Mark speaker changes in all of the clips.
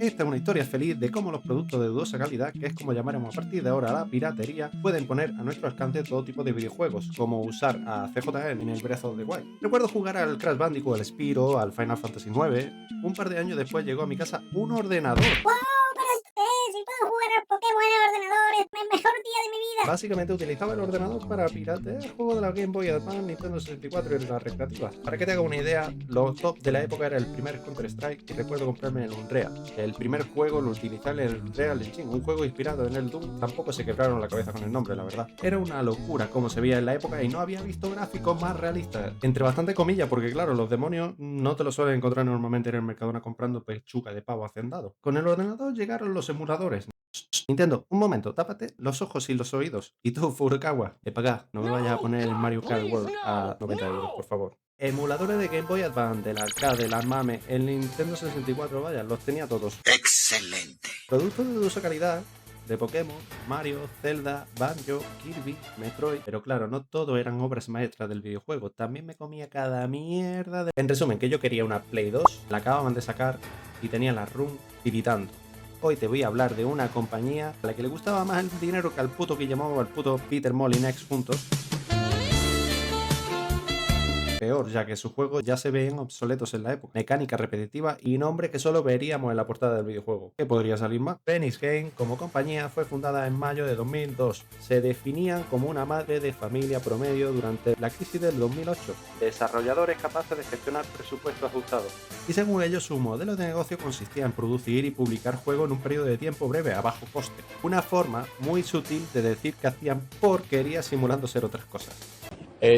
Speaker 1: Esta es una historia feliz de cómo los productos de dudosa calidad, que es como llamaremos a partir de ahora la piratería, pueden poner a nuestro alcance todo tipo de videojuegos, como usar a CJN en el Breath of the Wild. Recuerdo jugar al Crash Bandicoot, al Spyro, al Final Fantasy IX. Un par de años después llegó a mi casa un ordenador.
Speaker 2: ¡Wow! Pero si puedo jugar al Pokémon en el ordenador, es el mejor día de mi vida.
Speaker 1: Básicamente utilizaba el ordenador para piratear juegos de la Game Boy Advance, Nintendo 64 y las recreativas. Para que te haga una idea, lo top de la época era el primer Counter-Strike y recuerdo comprarme el Unreal. El primer juego lo utilicé en el Unreal Engine, un juego inspirado en el Doom. Tampoco se quebraron la cabeza con el nombre, la verdad. Era una locura como se veía en la época y no había visto gráficos más realistas. Entre bastante comillas, porque claro, los demonios no te los suelen encontrar normalmente en el Mercadona comprando pechuga de pavo hacendado. Con el ordenador llegaron los emuladores. Nintendo, un momento, tápate los ojos y los oídos. Y tú, Furukawa, paga, no me vayas a poner el Mario Kart World a 90 euros, por favor. Emuladores de Game Boy Advance, del arcade, del Mame, el Nintendo 64, vaya, los tenía todos.
Speaker 3: Excelente.
Speaker 1: Productos de dudosa calidad, de Pokémon, Mario, Zelda, Banjo, Kirby, Metroid. Pero claro, no todo eran obras maestras del videojuego. También me comía cada mierda de... En resumen, que yo quería una Play 2, la acababan de sacar y tenía la ROM tiritando. Hoy te voy a hablar de una compañía a la que le gustaba más el dinero que al puto que llamaba al puto Peter Molyneux juntos. Peor, ya que sus juegos ya se veían obsoletos en la época. Mecánica repetitiva y nombre que solo veríamos en la portada del videojuego. ¿Qué podría salir más? Phoenix Game, como compañía, fue fundada en mayo de 2002. Se definían como una madre de familia promedio durante la crisis del 2008. Desarrolladores capaces de gestionar presupuestos ajustados. Y según ellos, su modelo de negocio consistía en producir y publicar juegos en un periodo de tiempo breve, a bajo coste. Una forma muy sutil de decir que hacían porquería simulando ser otras cosas.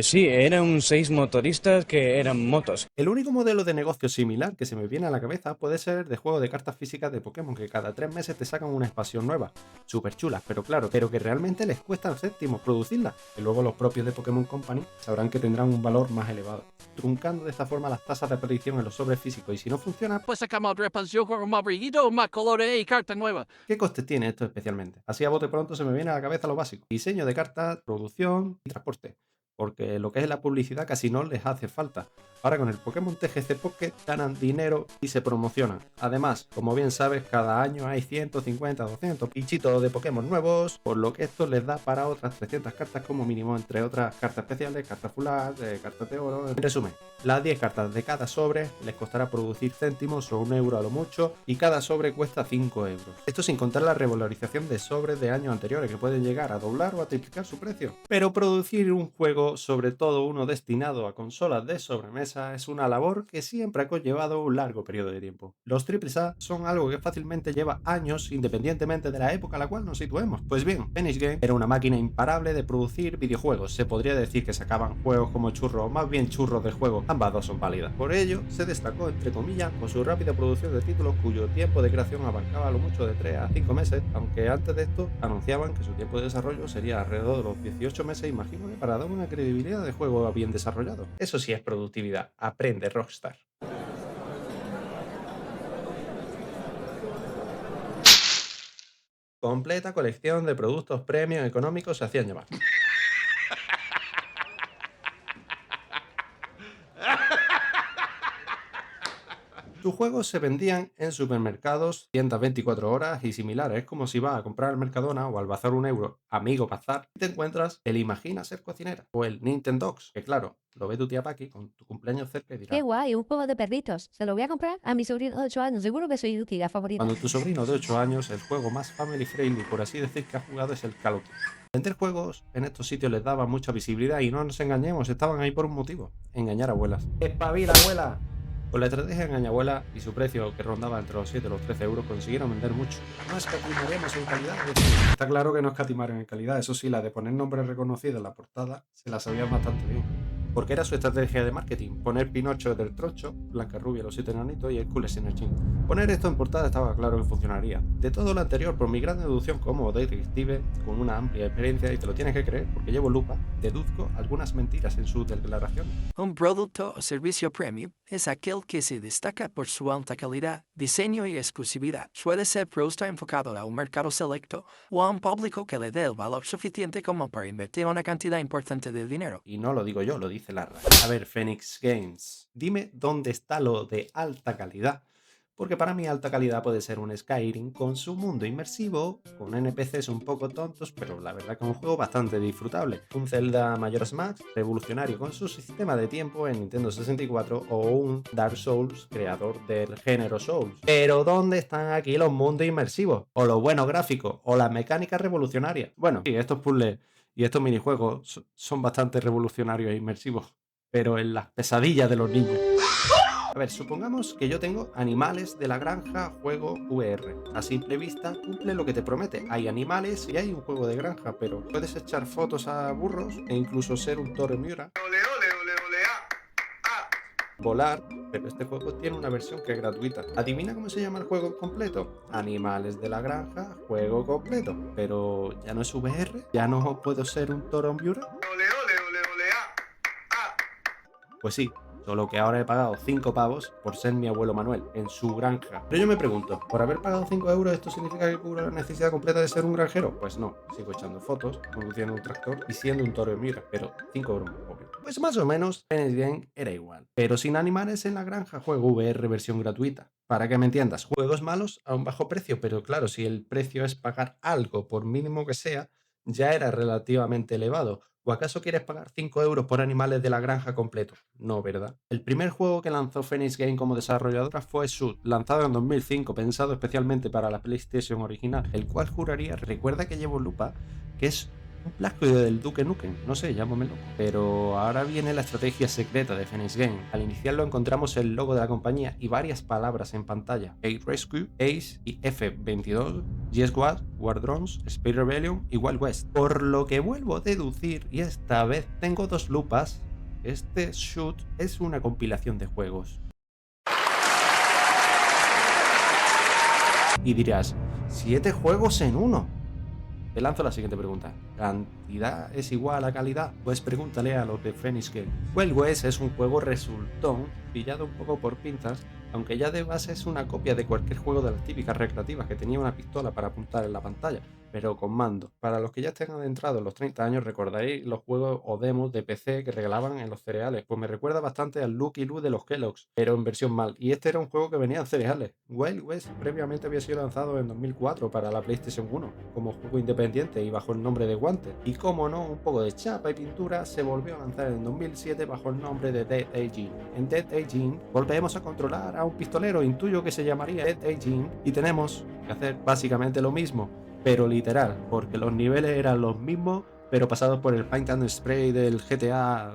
Speaker 4: Sí, eran 6 motoristas que eran motos.
Speaker 1: El único modelo de negocio similar que se me viene a la cabeza puede ser de juego de cartas físicas de Pokémon, que cada 3 meses te sacan una expansión nueva. Súper chulas, pero claro, pero que realmente les cuesta céntimos producirlas, que luego los propios de Pokémon Company sabrán que tendrán un valor más elevado, truncando de esta forma las tasas de aparición en los sobres físicos, y si no funciona,
Speaker 5: Pues sacamos repaso con más brillito, más colores y carta nueva.
Speaker 1: ¿qué costes tiene esto especialmente? Así a bote pronto se me viene a la cabeza lo básico: diseño de cartas, producción y transporte. Porque lo que es la publicidad casi no les hace falta. Ahora con el Pokémon TGC Pocket ganan dinero y se promocionan. Además, como bien sabes, cada año hay 150, 200 bichitos de Pokémon nuevos, por lo que esto les da para otras 300 cartas como mínimo, entre otras cartas especiales, cartas full art, cartas de oro. En resumen, las 10 cartas de cada sobre les costará producir céntimos o 1 euro a lo mucho, y cada sobre cuesta 5 euros. Esto sin contar la revalorización de sobres de años anteriores, que pueden llegar a doblar o a triplicar su precio. Pero producir un juego, sobre todo uno destinado a consolas de sobremesa, es una labor que siempre ha conllevado un largo periodo de tiempo. Los AAA son algo que fácilmente lleva años, independientemente de la época a la cual nos situemos. Pues bien, Phoenix Game era una máquina imparable de producir videojuegos. Se podría decir que sacaban juegos como churros, o más bien churros de juego. Ambas dos son válidas. Por ello, se destacó, entre comillas, por su rápida producción de títulos cuyo tiempo de creación abarcaba a lo mucho de 3 a 5 meses, aunque antes de esto anunciaban que su tiempo de desarrollo sería alrededor de los 18 meses, imagino que para dar una credibilidad de juego bien desarrollado. Eso sí es productividad. Aprende, Rockstar. Completa colección de productos premium económicos se hacían llamar. Sus juegos se vendían en supermercados, tiendas 24 horas y similares. Es como si vas a comprar al Mercadona o al Bazar 1 euro, amigo Bazar, y te encuentras el Imagina ser cocinera o el Nintendox, que claro, lo ve tu tía Paqui con tu cumpleaños cerca y
Speaker 6: Qué
Speaker 1: dirá:
Speaker 6: guay, un juego de perritos. Se lo voy a comprar a mi sobrino de 8 años. Seguro que soy tu tía favorita.
Speaker 1: cuando tu sobrino de 8 años, el juego más family friendly, por así decir, que ha jugado es el Call of Duty. Vender juegos en estos sitios les daba mucha visibilidad y no nos engañemos, estaban ahí por un motivo: engañar a abuelas. ¡Espabila, abuela! Con la estrategia engañabuela y su precio, que rondaba entre los 7 y los 13 euros, consiguieron vender mucho. No escatimaremos en calidad. Está claro que no escatimaron en calidad, eso sí, la de poner nombres reconocidos en la portada se la sabían bastante bien. Porque era su estrategia de marketing: poner Pinocho del Trocho, Blancarrubia, los 7 enanitos y Hércules en el chin. Poner esto en portada estaba claro que funcionaría. De todo lo anterior, por mi gran deducción como detective, con una amplia experiencia, y te lo tienes que creer porque llevo lupa, deduzco algunas mentiras en sus declaraciones.
Speaker 5: Un producto o servicio premium es aquel que se destaca por su alta calidad, diseño y exclusividad. Suele ser producto enfocado a un mercado selecto o a un público que le dé el valor suficiente como para invertir una cantidad importante de dinero.
Speaker 1: Y no lo digo yo, lo dice la RAE. A ver, Phoenix Games, dime dónde está lo de alta calidad. porque para mí alta calidad puede ser un Skyrim con su mundo inmersivo, con NPCs un poco tontos, pero la verdad que es un juego bastante disfrutable. Un Zelda Majora's Mask revolucionario con su sistema de tiempo en Nintendo 64 o un Dark Souls creador del género Souls. Pero ¿dónde están aquí los mundos inmersivos? O los buenos gráficos, o las mecánicas revolucionarias. Bueno, sí, estos puzzles y estos minijuegos son bastante revolucionarios e inmersivos, pero en las pesadillas de los niños. A ver, supongamos que yo tengo animales de la granja juego VR. A simple vista cumple lo que te promete. Hay animales y hay un juego de granja, pero puedes echar fotos a burros e incluso ser un toro Miura. Volar, pero este juego tiene una versión que es gratuita. ¿Adivina cómo se llama el juego completo? Animales de la granja, juego completo. Pero ya no es VR, ya no puedo ser un toro Miura. Pues sí, solo que ahora he pagado 5 pavos por ser mi abuelo Manuel en su granja. Pero yo me pregunto, ¿por haber pagado 5 euros esto significa que cubro la necesidad completa de ser un granjero? Pues no, sigo echando fotos, conduciendo un tractor y siendo un toro de Miura, pero 5 euros más pobre. Pues más o menos, Phoenix Game era igual, pero sin animales en la granja, juego VR versión gratuita. Para que me entiendas, juegos malos a un bajo precio, pero claro, si el precio es pagar algo, por mínimo que sea, ya era relativamente elevado. ¿O acaso quieres pagar 5 euros por animales de la granja completo? No, ¿verdad? El primer juego que lanzó Phoenix Game como desarrolladora fue Shoot, lanzado en 2005, pensado especialmente para la PlayStation original, el cual juraría, recuerda que llevo lupa, que es un plagio del Duke Nukem, no sé, llámame loco. Pero ahora viene la estrategia secreta de Phoenix Game. Al iniciarlo encontramos el logo de la compañía y varias palabras en pantalla: Ace Rescue, Ace y F-22, G-Squad, War Drones, Space Rebellion y Wild West. Por lo que vuelvo a deducir, y esta vez tengo 2 lupas, este Shoot es una compilación de juegos. Y dirás, 7 juegos en uno. Te lanzo la siguiente pregunta. ¿Cantidad es igual a calidad? Pues pregúntale a los de Phoenix Game. Wild West es un juego resultón, pillado un poco por pinzas, aunque ya de base es una copia de cualquier juego de las típicas recreativas que tenía una pistola para apuntar en la pantalla, pero con mando. Para los que ya estén adentrados en los 30 años, recordaréis los juegos o demos de PC que regalaban en los cereales. Pues me recuerda bastante al Lucky Luke de los Kellogg's, pero en versión mal. Y este era un juego que venía en cereales. Wild West previamente había sido lanzado en 2004 para la PlayStation 1 como juego independiente y bajo el nombre de Guante. Y como no, un poco de chapa y pintura se volvió a lanzar en 2007 bajo el nombre de Dead Aging. En Dead Aging volvemos a controlar a un pistolero, intuyo que se llamaría Dead Aging, y tenemos que hacer básicamente lo mismo, pero literal, porque los niveles eran los mismos, pero pasados por el Paint and Spray del GTA,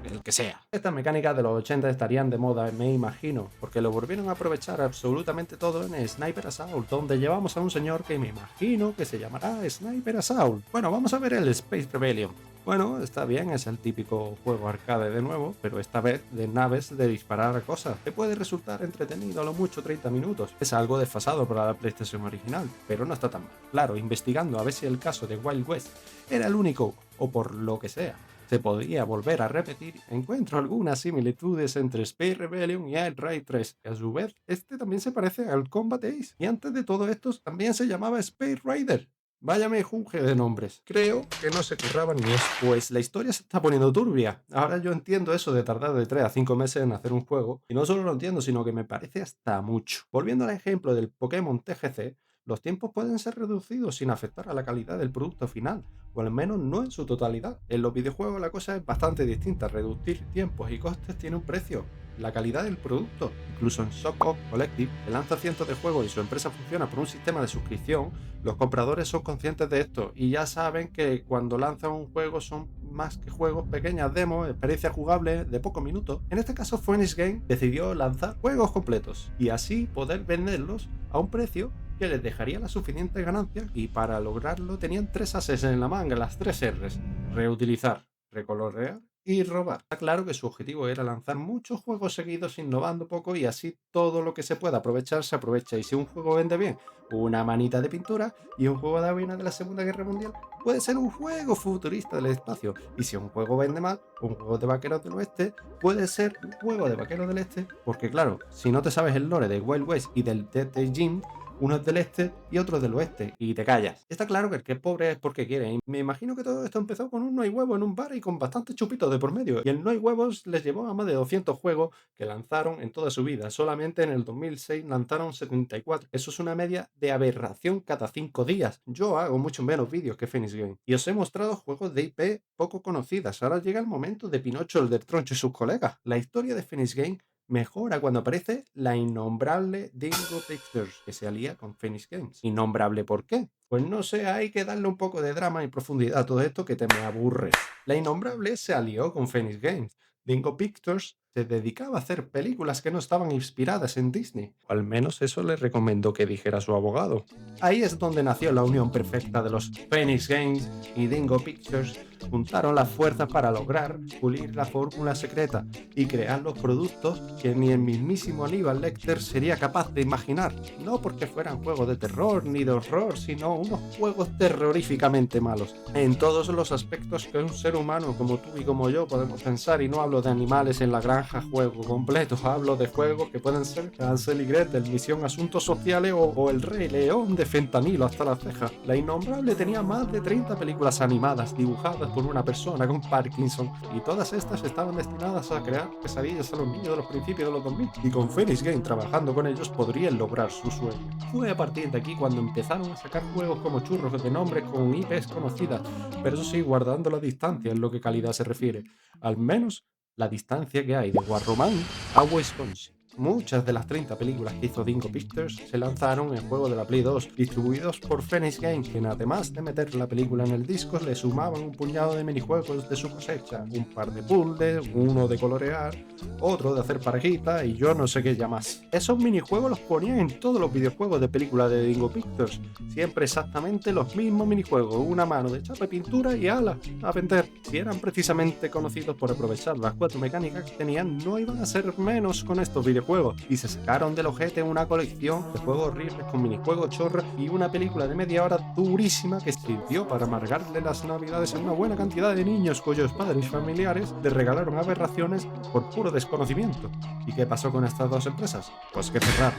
Speaker 1: el que sea. Estas mecánicas de los 80 estarían de moda, me imagino, porque lo volvieron a aprovechar absolutamente todo en Sniper Assault, donde llevamos a un señor que me imagino que se llamará Sniper Assault. Bueno, vamos a ver el Space Rebellion. Bueno, está bien, es el típico juego arcade de nuevo, pero esta vez de naves de disparar cosas, que puede resultar entretenido a lo mucho 30 minutos. Es algo desfasado para la PlayStation original, pero no está tan mal. Claro, investigando a ver si el caso de Wild West era el único, o por lo que sea, se podía volver a repetir, encuentro algunas similitudes entre Space Rebellion y Air Raid 3, que a su vez este también se parece al Combat Ace, y antes de todo esto también se llamaba Space Raider. Vaya mejunje de nombres. Creo que no se curraban ni eso. Pues la historia se está poniendo turbia. Ahora yo entiendo eso de tardar de 3 a 5 meses en hacer un juego, y no solo lo entiendo, sino que me parece hasta mucho. Volviendo al ejemplo del Pokémon TGC, los tiempos pueden ser reducidos sin afectar a la calidad del producto final, o al menos no en su totalidad. En los videojuegos la cosa es bastante distinta. Reducir tiempos y costes tiene un precio: la calidad del producto. Incluso en Shop Collective, que lanza cientos de juegos y su empresa funciona por un sistema de suscripción, los compradores son conscientes de esto y ya saben que cuando lanzan un juego son más que juegos, pequeñas demos, experiencias jugables de pocos minutos. En este caso, Phoenix Game decidió lanzar juegos completos y así poder venderlos a un precio que les dejaría la suficiente ganancia, y para lograrlo tenían 3 ases en la manga, las 3 R's: reutilizar, recolorear y robar. Está claro que su objetivo era lanzar muchos juegos seguidos innovando poco, y así todo lo que se pueda aprovechar se aprovecha. Y si un juego vende bien, una manita de pintura, y un juego de aviones de la Segunda Guerra Mundial puede ser un juego futurista del espacio. Y si un juego vende mal, un juego de vaqueros del oeste puede ser un juego de vaqueros del este, porque claro, si no te sabes el lore de Wild West y del Dead Aging, Uno es del este y otro es del oeste, y te callas. Está claro que el que es pobre es porque quiere, y me imagino que todo esto empezó con un no hay huevo en un bar y con bastantes chupitos de por medio, y el no hay huevos les llevó a más de 200 juegos que lanzaron en toda su vida. Solamente en el 2006 lanzaron 74. Eso es una media de aberración cada 5 días. Yo hago mucho menos vídeos que Phoenix Game, y os he mostrado juegos de IP poco conocidas. Ahora llega el momento de Pinocho el del Troncho y sus colegas. La historia de Phoenix Game mejora cuando aparece la innombrable Dingo Pictures, que se alía con Phoenix Games. ¿Innombrable por qué? Pues no sé, hay que darle un poco de drama y profundidad a todo esto que te me aburre. La innombrable se alió con Phoenix Games. Dingo Pictures se dedicaba a hacer películas que no estaban inspiradas en Disney. O al menos eso le recomendó que dijera su abogado. Ahí es donde nació la unión perfecta de los Phoenix Games y Dingo Pictures. Juntaron las fuerzas para lograr pulir la fórmula secreta y crear los productos que ni el mismísimo Aníbal Lecter sería capaz de imaginar. No porque fueran juegos de terror ni de horror, sino unos juegos terroríficamente malos. En todos los aspectos que un ser humano como tú y como yo podemos pensar, y no hablo de animales en la granja juego completo, hablo de juegos que pueden ser Hansel y Gretel, Misión Asuntos Sociales o El Rey León de fentanilo hasta las cejas. La Innombrable tenía más de 30 películas animadas dibujadas por una persona con Parkinson, y todas estas estaban destinadas a crear pesadillas a los niños de los principios de los 2000, y con Phoenix Game trabajando con ellos podrían lograr su sueño. Fue a partir de aquí cuando empezaron a sacar juegos como churros de nombres con IPs conocidas, pero eso sí, guardando la distancia en lo que calidad se refiere, al menos la distancia que hay de Guarromán a Wisconsin. Muchas de las 30 películas que hizo Dingo Pictures se lanzaron en juegos de la Play 2, distribuidos por Phoenix Game, quien además de meter la película en el disco, le sumaban un puñado de minijuegos de su cosecha, un par de puzzles, uno de colorear, otro de hacer parejita y yo no sé qué ya más. Esos minijuegos los ponían en todos los videojuegos de película de Dingo Pictures, siempre exactamente los mismos minijuegos, una mano de chapa y pintura y ala, a vender. Si eran precisamente conocidos por aprovechar las 4 mecánicas que tenían, no iban a ser menos con estos videojuegos, y se sacaron del ojete una colección de juegos horribles con minijuegos chorras y una película de media hora durísima que sirvió para amargarle las navidades a una buena cantidad de niños cuyos padres y familiares les regalaron aberraciones por puro desconocimiento. ¿Y qué pasó con estas dos empresas? Pues que cerrar.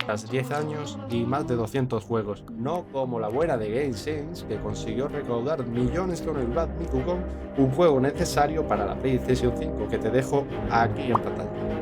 Speaker 1: Tras 10 años y más de 200 juegos, no como la buena de GameSense, que consiguió recaudar millones con el Bad Me To Gone, un juego necesario para la PlayStation 5 que te dejo aquí en pantalla.